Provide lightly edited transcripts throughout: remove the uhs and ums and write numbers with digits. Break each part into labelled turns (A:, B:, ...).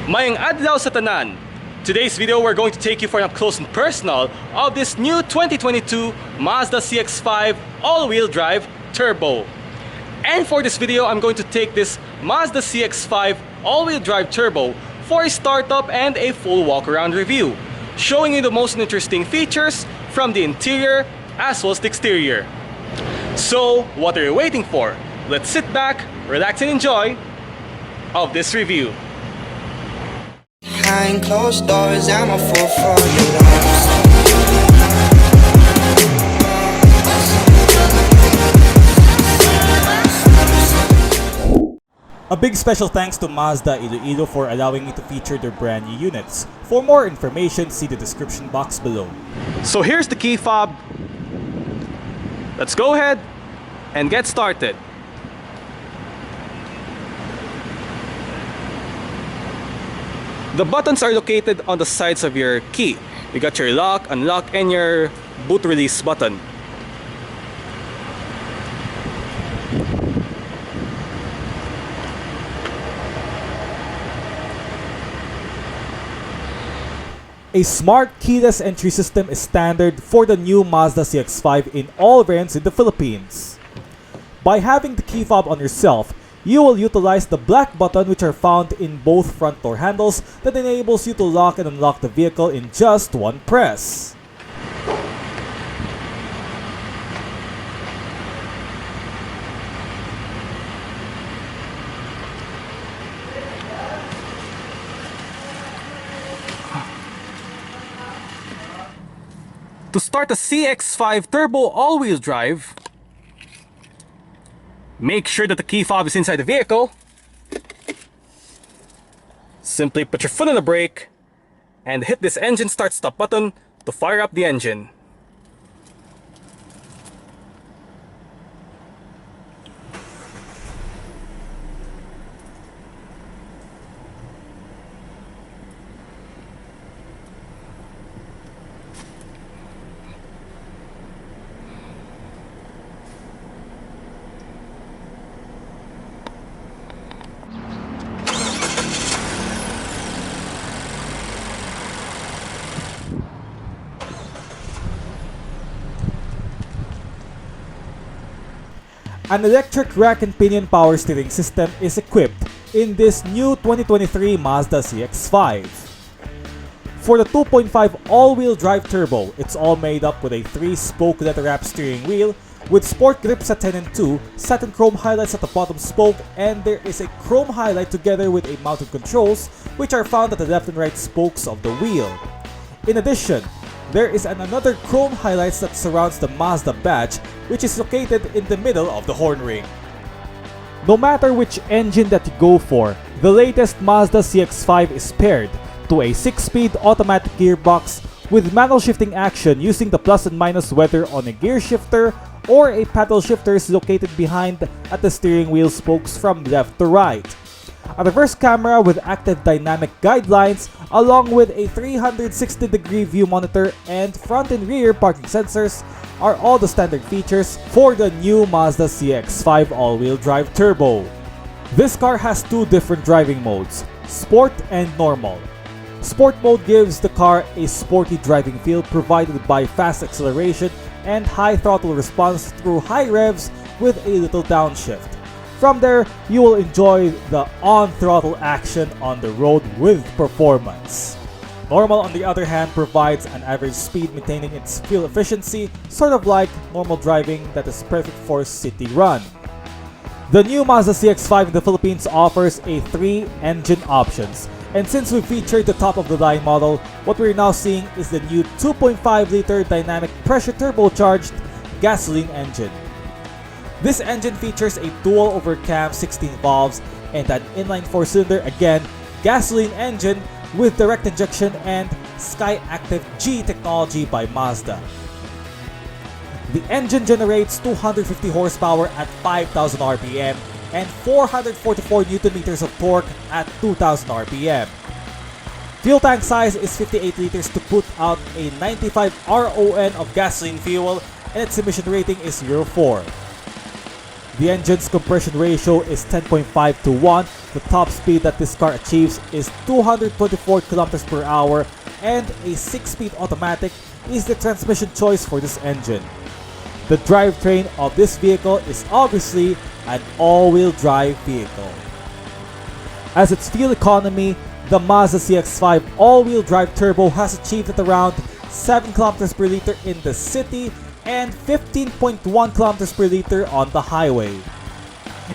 A: Maayung adlaw sa tanan. Today's video, we're going to take you for an up close and personal of this new 2022 Mazda CX-5 all-wheel drive turbo. And for this video, I'm going to take this Mazda CX-5 all-wheel drive turbo for a startup and a full walk-around review, showing you the most interesting features from the interior as well as the exterior. So, what are you waiting for? Let's sit back, relax and enjoy of this review.
B: Behind closed doors, I'm a fool for your loves.
C: A big special thanks to Mazda Iloilo for allowing me to feature their brand new units. For more information, see the description box below.
A: So here's the key fob. Let's go ahead and get started. The buttons are located on the sides of your key. You got your lock, unlock, and your boot release button.
C: A smart keyless entry system is standard for the new Mazda CX-5 in all variants in the Philippines. By having the key fob on yourself, you will utilize the black button which are found in both front door handles that enables you to lock and unlock the vehicle in just one press.
A: To start the CX-5 Turbo all-wheel drive, make sure that the key fob is inside the vehicle. Simply put your foot on the brake and hit this engine start-stop button to fire up the engine.
C: An electric rack and pinion power steering system is equipped in this new 2023 Mazda CX-5. For the 2.5 all-wheel drive turbo, it's all made up with a 3-spoke leather-wrapped steering wheel with sport grips at 10 and 2, satin chrome highlights at the bottom spoke, and there is a chrome highlight together with a mounted controls which are found at the left and right spokes of the wheel. In addition, there is another chrome highlights that surrounds the Mazda badge, which is located in the middle of the horn ring. No matter which engine that you go for, the latest Mazda CX-5 is paired to a 6-speed automatic gearbox with manual shifting action using the plus and minus whether on a gear shifter or a paddle shifter is located behind at the steering wheel spokes from left to right. A reverse camera with active dynamic guidelines along with a 360-degree view monitor and front and rear parking sensors are all the standard features for the new Mazda CX-5 all-wheel drive turbo. This car has two different driving modes, Sport and Normal. Sport mode gives the car a sporty driving feel provided by fast acceleration and high throttle response through high revs with a little downshift. From there, you will enjoy the on-throttle action on the road with performance. Normal, on the other hand, provides an average speed maintaining its fuel efficiency, sort of like normal driving that is perfect for city run. The new Mazda CX-5 in the Philippines offers a 3 engine options, and since we featured the top-of-the-line model, what we're now seeing is the new 2.5-liter dynamic pressure turbocharged gasoline engine. This engine features a dual overcam 16 valves and an inline 4-cylinder, again, gasoline engine with direct injection and SKYACTIV-G technology by Mazda. The engine generates 250 horsepower at 5,000 RPM and 444 Nm of torque at 2,000 RPM. Fuel tank size is 58 liters to put out a 95 RON of gasoline fuel, and its emission rating is Euro 4. The engine's compression ratio is 10.5 to 1. The top speed that this car achieves is 224 km per hour, and a 6-speed automatic is the transmission choice for this engine. The drivetrain of this vehicle is obviously an all-wheel drive vehicle. As its fuel economy, the Mazda CX-5 all-wheel drive turbo has achieved at around 7 km per liter in the city and 15.1 km per liter on the highway.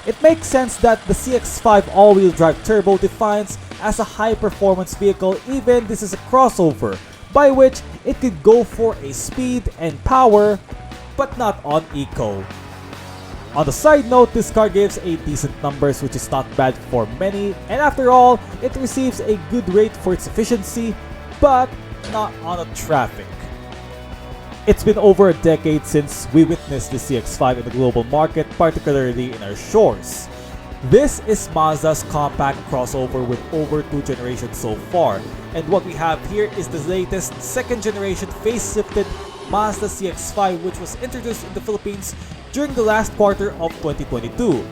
C: It makes sense that the CX-5 all-wheel drive turbo defines as a high-performance vehicle, even this is a crossover, by which it could go for a speed and power, but not on eco. On the side note, this car gives a decent numbers, which is not bad for many, and after all, it receives a good rate for its efficiency, but not on the traffic. It's been over a decade since we witnessed the CX-5 in the global market, particularly in our shores. This is Mazda's compact crossover with over 2 generations so far, and what we have here is the latest 2nd generation facelifted Mazda CX-5, which was introduced in the Philippines during the last quarter of 2022.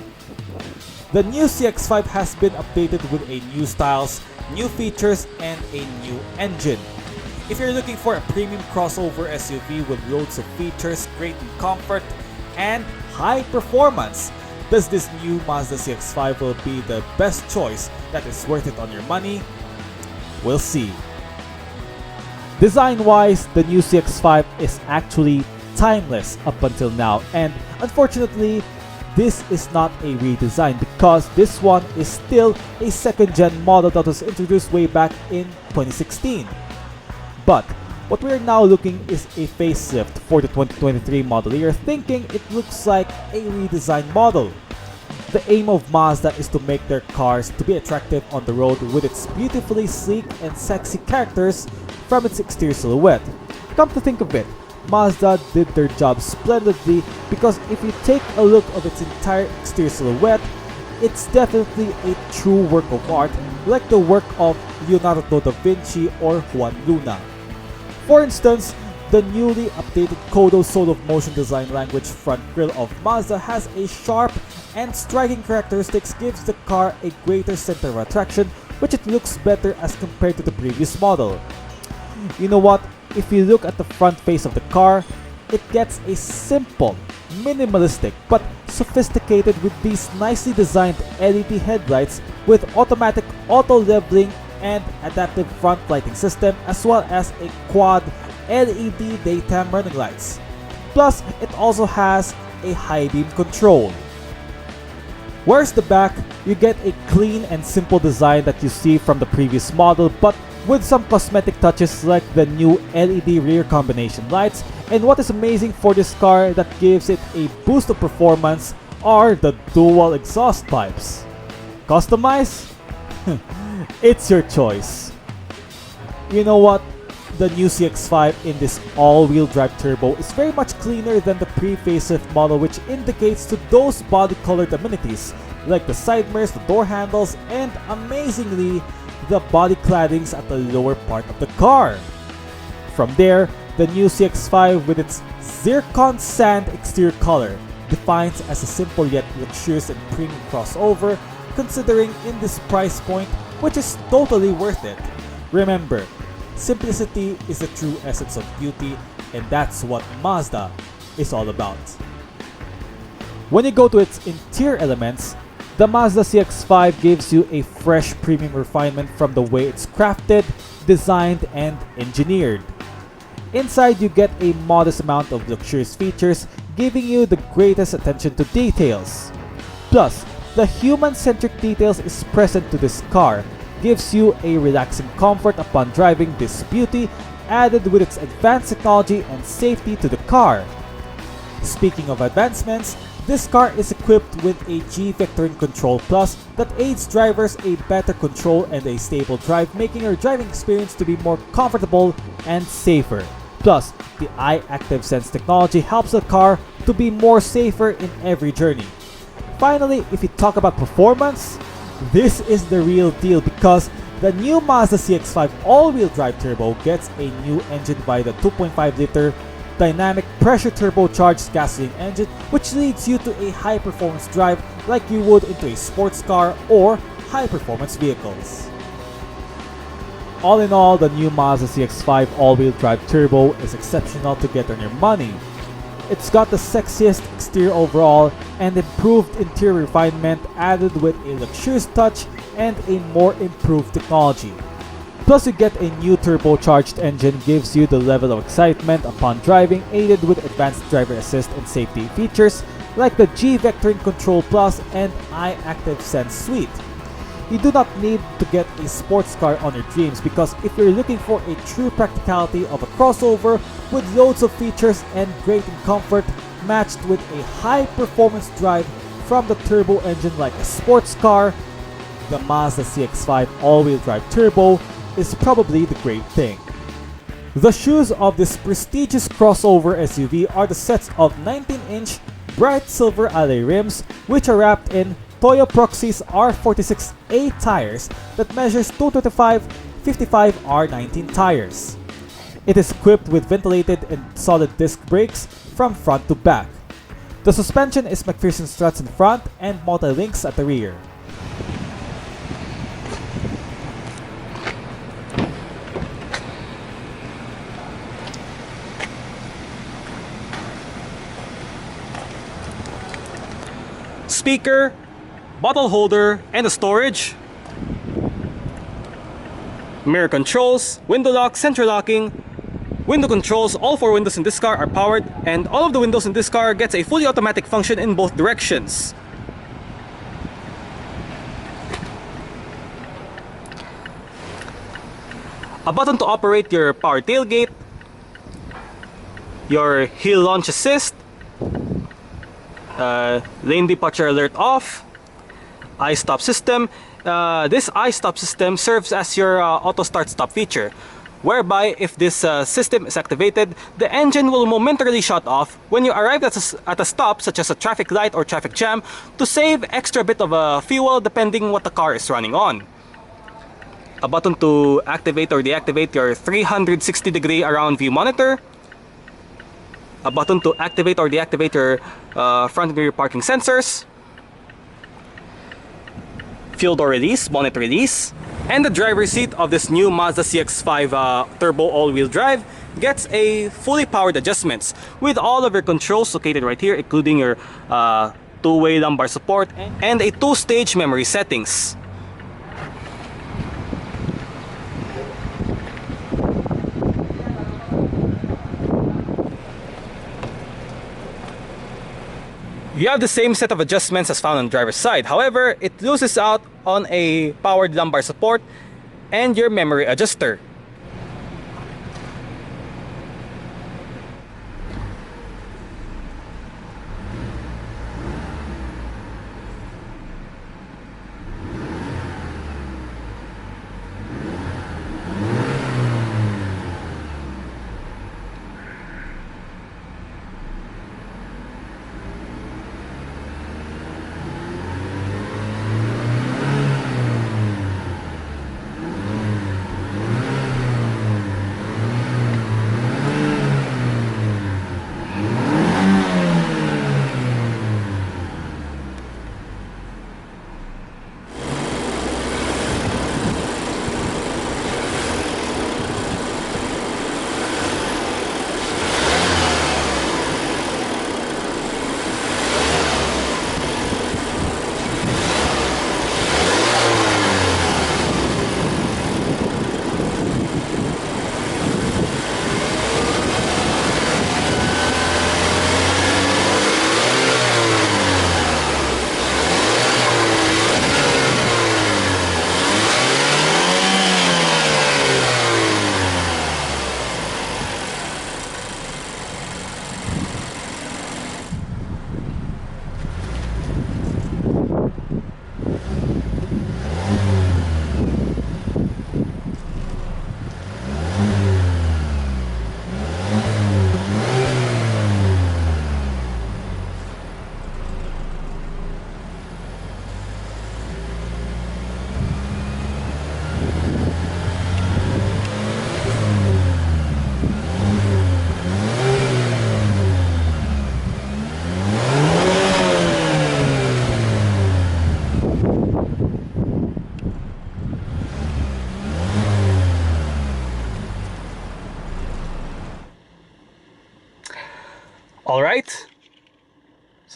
C: The new CX-5 has been updated with a new styles, new features, and a new engine. If you're looking for a premium crossover SUV with loads of features, great in comfort, and high performance, does this new Mazda CX-5 will be the best choice that is worth it on your money? We'll see. Design-wise, the new CX-5 is actually timeless up until now, and unfortunately, this is not a redesign because this one is still a 2nd gen model that was introduced way back in 2016. But what we are now looking is a facelift for the 2023 model year, thinking it looks like a redesigned model. The aim of Mazda is to make their cars to be attractive on the road with its beautifully sleek and sexy characters from its exterior silhouette. Come to think of it, Mazda did their job splendidly because if you take a look of its entire exterior silhouette, it's definitely a true work of art like the work of Leonardo da Vinci or Juan Luna. For instance, the newly updated Kodo Soul of Motion design language front grille of Mazda has a sharp and striking characteristics, gives the car a greater center of attraction, which it looks better as compared to the previous model. You know what? If you look at the front face of the car, it gets a simple, minimalistic, but sophisticated with these nicely designed LED headlights with automatic auto leveling and adaptive front lighting system, as well as a quad LED daytime running lights. Plus, it also has a high beam control. Whereas the back, you get a clean and simple design that you see from the previous model, but with some cosmetic touches like the new LED rear combination lights, and what is amazing for this car that gives it a boost of performance are the dual exhaust pipes. Customize? It's your choice. You know what? The new CX-5 in this all-wheel drive turbo is very much cleaner than the pre-facelift model, which indicates to those body-colored amenities like the side mirrors, the door handles, and amazingly, the body claddings at the lower part of the car. From there, the new CX-5 with its zircon sand exterior color defines as a simple yet luxurious and premium crossover, considering in this price point, which is totally worth it. Remember, simplicity is the true essence of beauty, and that's what Mazda is all about. When you go to its interior elements, the Mazda CX-5 gives you a fresh premium refinement from the way it's crafted, designed, and engineered. Inside, you get a modest amount of luxurious features, giving you the greatest attention to details. Plus, the human-centric details is present to this car, gives you a relaxing comfort upon driving this beauty, added with its advanced technology and safety to the car. Speaking of advancements, this car is equipped with a G-Vectoring Control Plus that aids drivers a better control and a stable drive, making your driving experience to be more comfortable and safer. Plus, the iActive Sense technology helps the car to be more safer in every journey. Finally, if you talk about performance, this is the real deal because the new Mazda CX-5 all-wheel drive turbo gets a new engine by the 2.5-liter dynamic pressure turbocharged gasoline engine, which leads you to a high performance drive like you would into a sports car or high performance vehicles. All in all, the new Mazda CX-5 all-wheel drive turbo is exceptional to get on your money. It's got the sexiest exterior overall and improved interior refinement added with a luxurious touch and a more improved technology. Plus you get a new turbocharged engine gives you the level of excitement upon driving, aided with advanced driver assist and safety features like the G Vectoring Control Plus and iActive Sense Suite. You do not need to get a sports car on your dreams, because if you're looking for a true practicality of a crossover with loads of features and great in comfort matched with a high performance drive from the turbo engine like a sports car, the Mazda CX-5 all-wheel drive turbo is probably the great thing. The shoes of this prestigious crossover SUV are the sets of 19-inch bright silver alloy rims, which are wrapped in Toyo Proxys R46A tires that measures 225/55 R19 tires. It is equipped with ventilated and solid disc brakes from front to back. The suspension is McPherson struts in front and multi-links at the rear.
A: Speaker, bottle holder, and a storage, mirror controls, window lock, central locking, window controls. All four windows in this car are powered, and all of the windows in this car gets a fully automatic function in both directions. A button to operate your power tailgate, your hill launch assist, lane departure alert off, I-stop system. This I-stop system serves as your auto start stop feature, whereby if this system is activated, the engine will momentarily shut off when you arrive at a stop such as a traffic light or traffic jam, to save extra bit of fuel depending what the car is running on. A button to activate or deactivate your 360-degree around view monitor. A button to activate or deactivate your front and rear parking sensors. Fuel door release, bonnet release, and the driver's seat of this new Mazda CX-5 turbo all-wheel drive gets a fully powered adjustments with all of your controls located right here, including your two-way lumbar support and a two-stage memory settings. You have the same set of adjustments as found on the driver's side. However, it loses out on a powered lumbar support and your memory adjuster.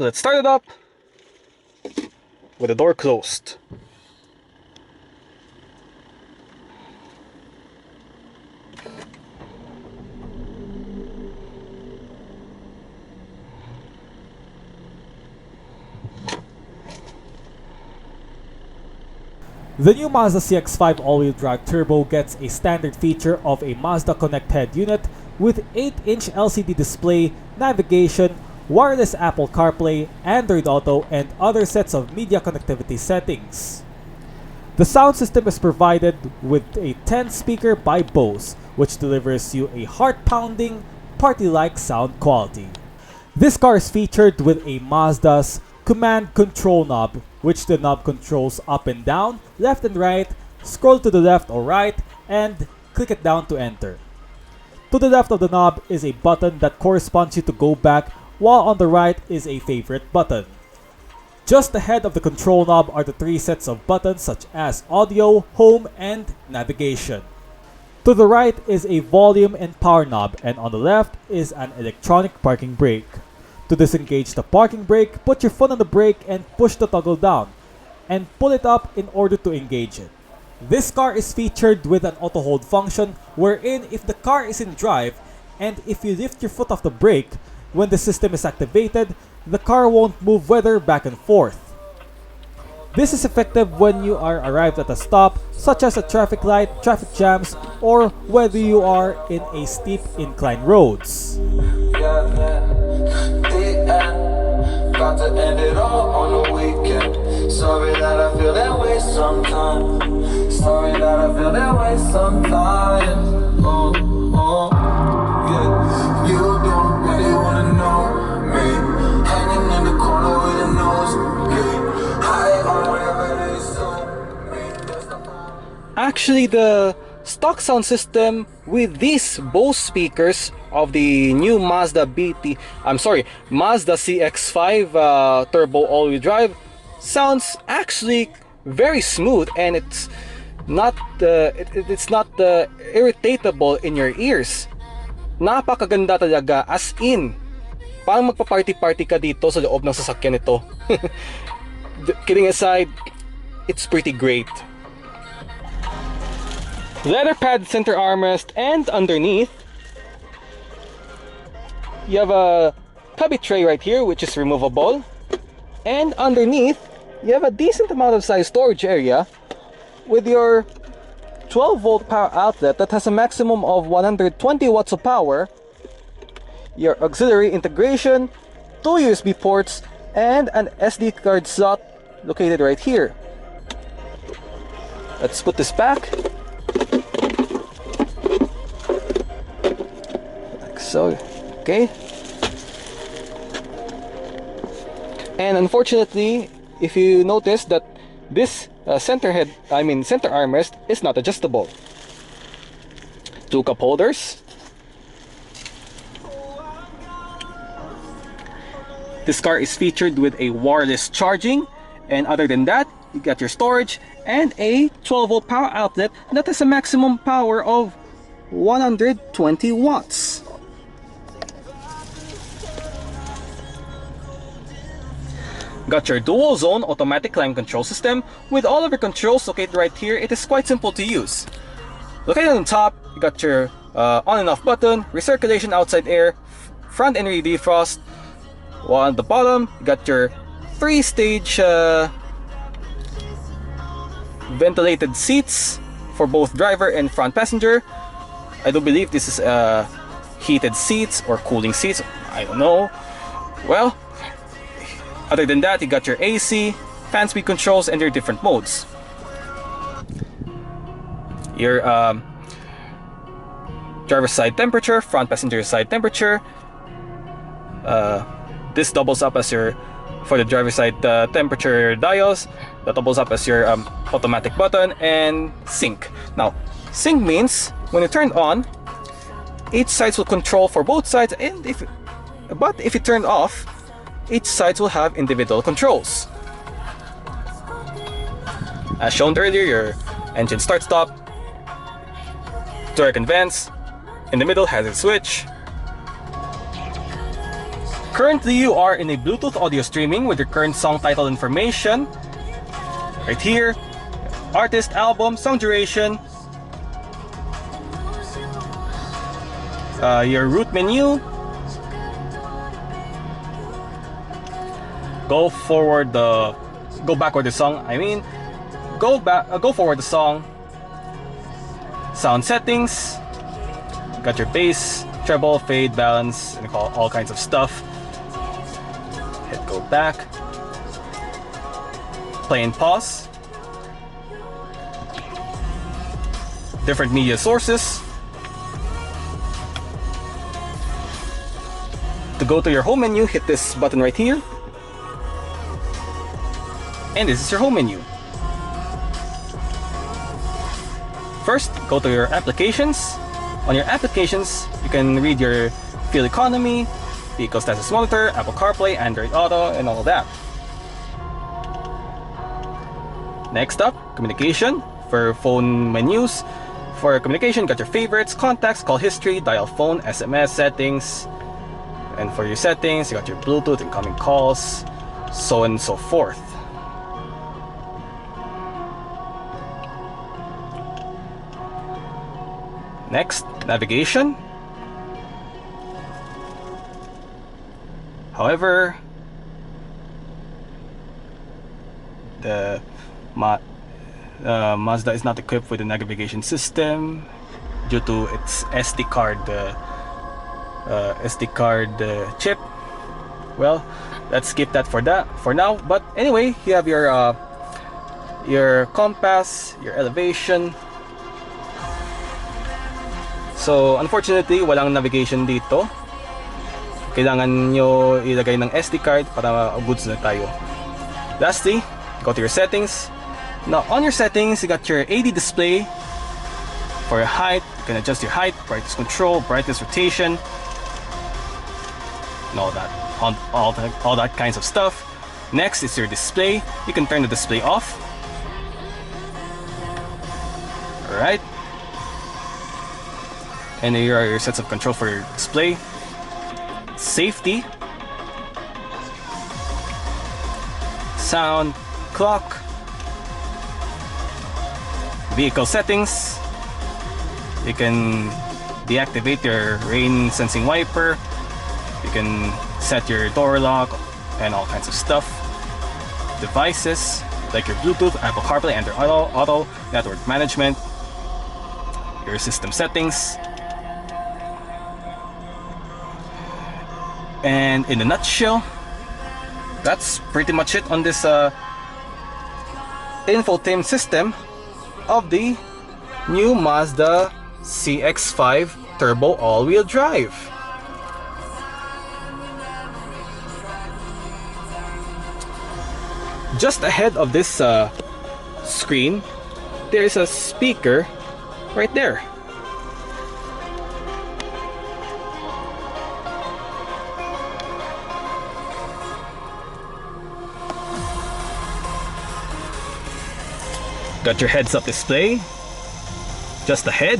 A: So let's start it up with the door closed.
C: The new Mazda CX-5 all-wheel drive turbo gets a standard feature of a Mazda Connect head unit with 8-inch LCD display, navigation, wireless Apple CarPlay, Android Auto, and other sets of media connectivity settings. The sound system is provided with a 10-speaker by Bose, which delivers you a heart-pounding, party-like sound quality. This car is featured with a Mazda's command control knob, which the knob controls up and down, left and right, scroll to the left or right, and click it down to enter. To the left of the knob is a button that corresponds you to go back, while on the right is a favorite button. Just ahead of the control knob are the 3 sets of buttons such as audio, home, and navigation. To the right is a volume and power knob, and on the left is an electronic parking brake. To disengage the parking brake, put your foot on the brake and push the toggle down, and pull it up in order to engage it. This car is featured with an auto hold function wherein if the car is in drive and if you lift your foot off the brake, when the system is activated, the car won't move whether back and forth. This is effective when you are arrived at a stop such as a traffic light, traffic jams, or whether you are in a steep incline roads.
D: Got to end it all on the weekend. Sorry that I feel that way sometimes. Sorry that I feel that way sometimes. Oh, oh, yeah. You don't really wanna know me. Hanging in the corner with a nose. High on whatever they sold me. That's the problem.
A: Actually, the stock sound system with these Bose speakers of the new Mazda CX-5 turbo all-wheel drive sounds actually very smooth, and it's not irritatable in your ears. Napakaganda talaga, as in parang magpa-party-party ka dito sa loob ng sasakyan nito. Kidding aside, it's pretty great. Leather pad center armrest, and underneath you have a cubby tray right here which is removable, and underneath you have a decent amount of size storage area with your 12-volt power outlet that has a maximum of 120 watts of power, your auxiliary integration, 2 USB ports, and an SD card slot located right here. Let's put this back. Like so. Okay. And unfortunately, if you notice that this center armrest is not adjustable. 2 cup holders. This car is featured with a wireless charging, and other than that, you got your storage and a 12-volt power outlet that has a maximum power of 120 watts. Got your dual zone automatic climate control system with all of your controls located right here. It is quite simple to use. Located on top, you got your on and off button, recirculation outside air, front and rear defrost. While on the bottom, you got your 3-stage ventilated seats for both driver and front passenger. I do believe this is heated seats or cooling seats. I don't know. Well, other than that, you got your AC, fan speed controls, and your different modes. Your driver's side temperature, front passenger side temperature. This doubles up as your, for the driver's side temperature dials, that doubles up as your automatic button, and sync. Now, sync means when you turn on, each side will control for both sides, and if you turn off, each side will have individual controls. As shown earlier, your engine start-stop, torque and vents, in the middle has a switch, Currently, you are in a Bluetooth audio streaming with your current song title information. Right here, artist, album, song duration, your root menu. Go backward the song. Go forward the song. Sound settings. Got your bass, treble, fade, balance, and all kinds of stuff. Hit go back. Play and pause. Different media sources. To go to your home menu, hit this button right here. And this is your home menu. First, go to your applications. On your applications, you can read your fuel economy, vehicle status monitor, Apple CarPlay, Android Auto, and all that. Next up, communication. For phone menus, for communication, got your favorites, contacts, call history, dial phone, SMS settings. And for your settings, you got your Bluetooth, incoming calls, so on and so forth. Next, navigation. However, the Mazda is not equipped with a navigation system due to its SD card chip. Well, let's skip that for now. But anyway, you have your compass, your elevation. So unfortunately, walang navigation dito. Kailangan nyo ilagay ng SD card para goods na tayo. Lastly, go to your settings. Now on your settings, you got your AD display. For your height, you can adjust your height, brightness control, brightness rotation, and all that kinds of stuff. Next is your display. You can turn the display off. Alright. And here are your sets of control for your display. Safety, sound, clock, vehicle settings. You can deactivate your rain sensing wiper. You can set your door lock and all kinds of stuff. Devices like your Bluetooth, Apple CarPlay, Android Auto, network management, your system settings. And in a nutshell, that's pretty much it on this infotainment system of the new Mazda CX-5 Turbo all-wheel drive. Just ahead of this screen, there is a speaker right there. Got your heads-up display just ahead.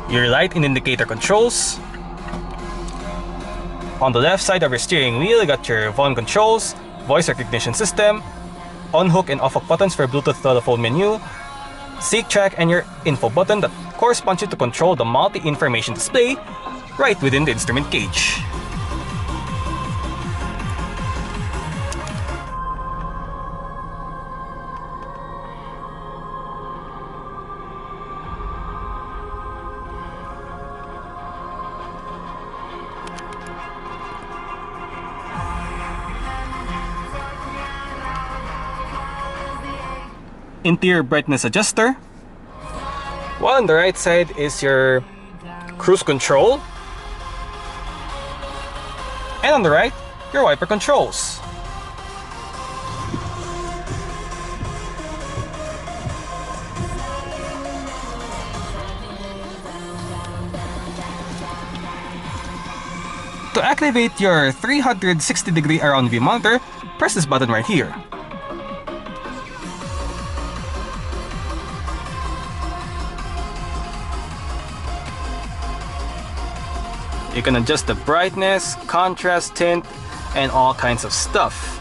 A: Your light and indicator controls. On the left side of your steering wheel, you got your volume controls, voice recognition system, on-hook and off-hook buttons for Bluetooth telephone menu, seat track, and your info button that corresponds you to control the multi-information display right within the instrument gauge. Interior brightness adjuster. While on the right side is your cruise control. And on the right, your wiper controls. To activate your 360-degree around view monitor, press this button right here. You can adjust the brightness, contrast, tint, and all kinds of stuff.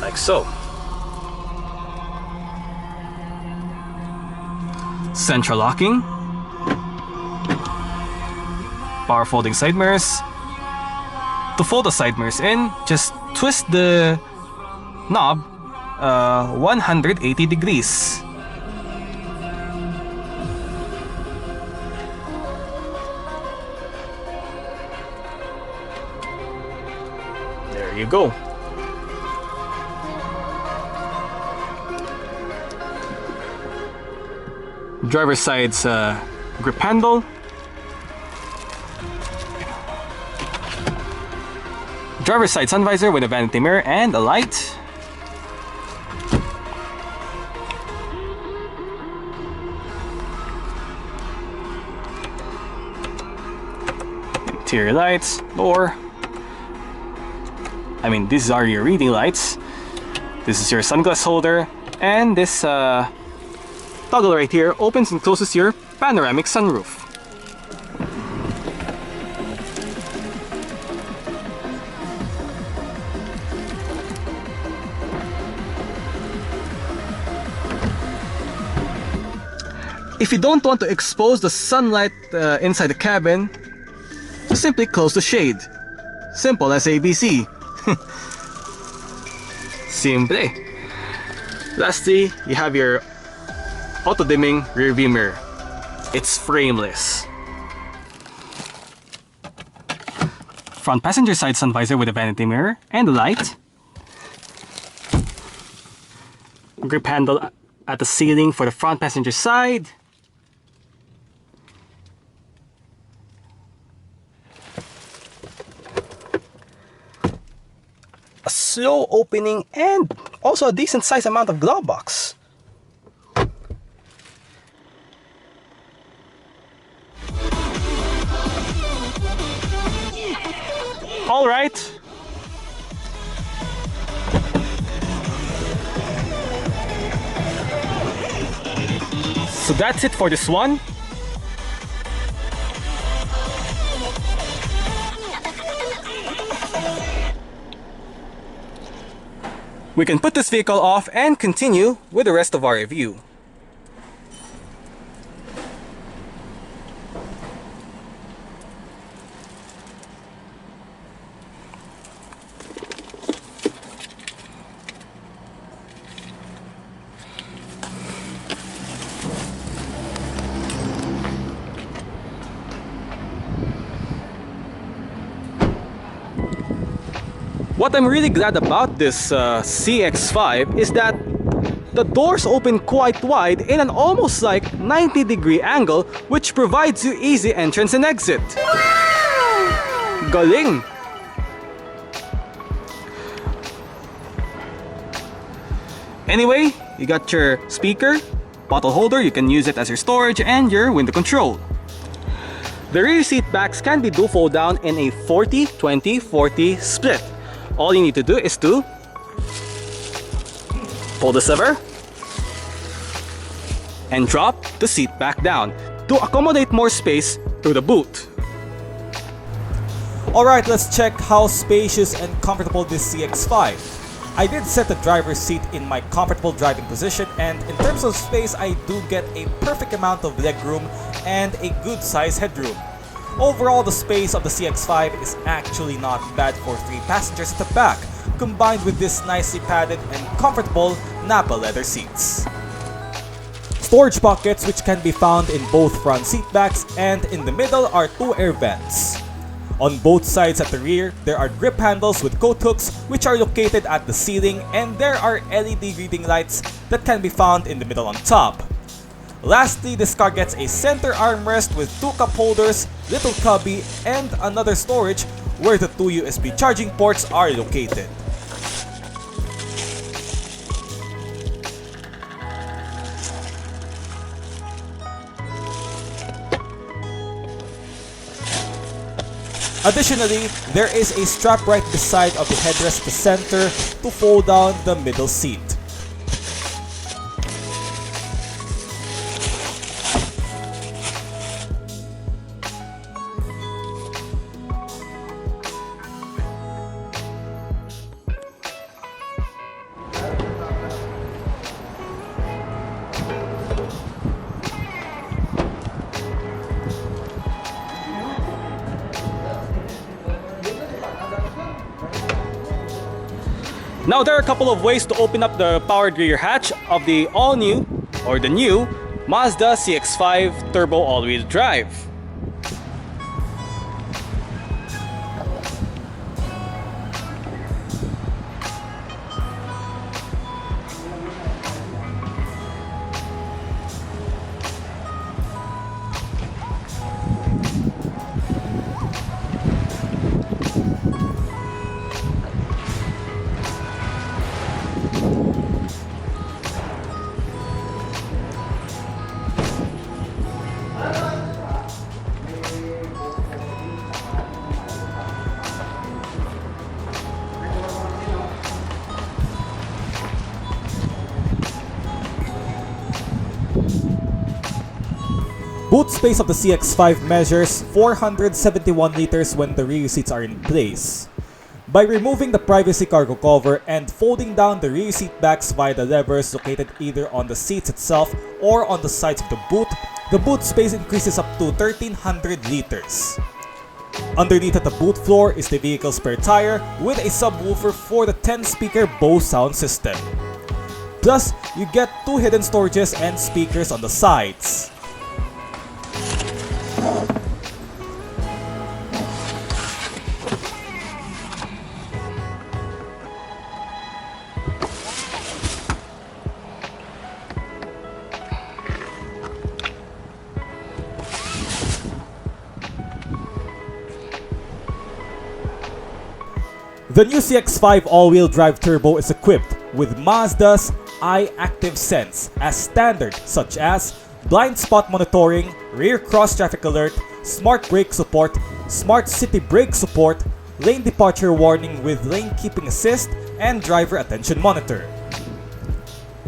A: Like so. Central locking. Power folding side mirrors. To fold the side mirrors in, just twist the knob 180 degrees. There you go. Driver's side's grip handle. Driver's side sun visor with a vanity mirror and a light. Interior lights, door. These are your reading lights. This is your sunglass holder, and this toggle right here opens and closes your panoramic sunroof. If you don't want to expose the sunlight inside the cabin, just simply close the shade. Simple as ABC. Simple. Lastly, you have your auto-dimming rearview mirror. It's frameless. Front passenger side sun visor with a vanity mirror and a light. Grip handle at the ceiling for the front passenger side. A slow opening and also a decent sized amount of glove box. All right. So that's it for this one. We can put this vehicle off and continue with the rest of our review. What I'm really glad about this CX-5 is that the doors open quite wide in an almost like 90-degree angle, which provides you easy entrance and exit. Wow! Galing! Anyway, you got your speaker, bottle holder, you can use it as your storage, and your window control. The rear seat backs can be do fold down in a 40-20-40 split. All you need to do is to pull the lever and drop the seat back down to accommodate more space through the boot.
C: Alright, let's check how spacious and comfortable this CX-5. I did set the driver's seat in my comfortable driving position, and in terms of space I do get a perfect amount of legroom and a good size headroom. Overall, the space of the CX-5 is actually not bad for 3 passengers at the back, combined with this nicely padded and comfortable Nappa leather seats. Storage pockets which can be found in both front seat backs, and in the middle are 2 air vents. On both sides at the rear, there are grip handles with coat hooks which are located at the ceiling, and there are LED reading lights that can be found in the middle on top. Lastly, this car gets a center armrest with 2 cup holders, little cubby, and another storage where the 2 USB charging ports are located. Additionally, there is a strap right beside of the headrest at the center to fold down the middle seat.
A: Now there are a couple of ways to open up the powered rear hatch of the all-new or the new Mazda CX-5 Turbo all-wheel drive.
C: Boot space of the CX-5 measures 471 liters when the rear seats are in place. By removing the privacy cargo cover and folding down the rear seat backs via the levers located either on the seats itself or on the sides of the boot space increases up to 1300 liters. Underneath at the boot floor is the vehicle's spare tire with a subwoofer for the 10-speaker Bose sound system. Plus, you get 2 hidden storages and speakers on the sides. The new CX-5 all-wheel drive turbo is equipped with Mazda's iActive-Sense as standard, such as blind spot monitoring, rear cross traffic alert, smart brake support, smart city brake support, lane departure warning with lane keeping assist, and driver attention monitor.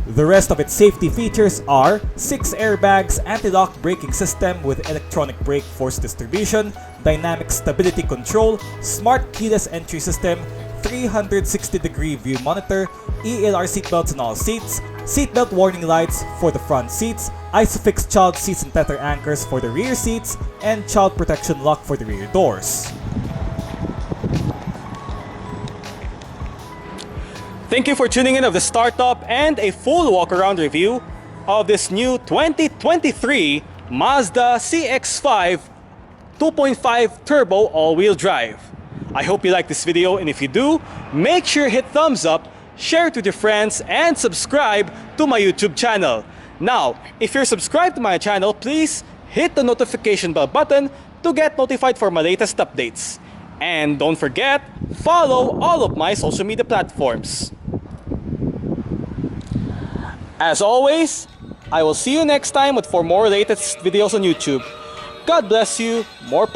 C: The rest of its safety features are 6 airbags, anti-lock braking system with electronic brake force distribution, dynamic stability control, smart keyless entry system, 360-degree view monitor, ELR seatbelts in all seats, seatbelt warning lights for the front seats, ISOFIX child seats and tether anchors for the rear seats, and child protection lock for the rear doors.
A: Thank you for tuning in of the startup and a full walk-around review of this new 2023 Mazda CX-5 2.5 Turbo all-wheel drive. I hope you like this video, and if you do, make sure hit thumbs up, share it with your friends, and subscribe to my YouTube channel. Now, if you're subscribed to my channel, please hit the notification bell button to get notified for my latest updates. And don't forget, follow all of my social media platforms. As always, I will see you next time with 4 more latest videos on YouTube. God bless you, more power.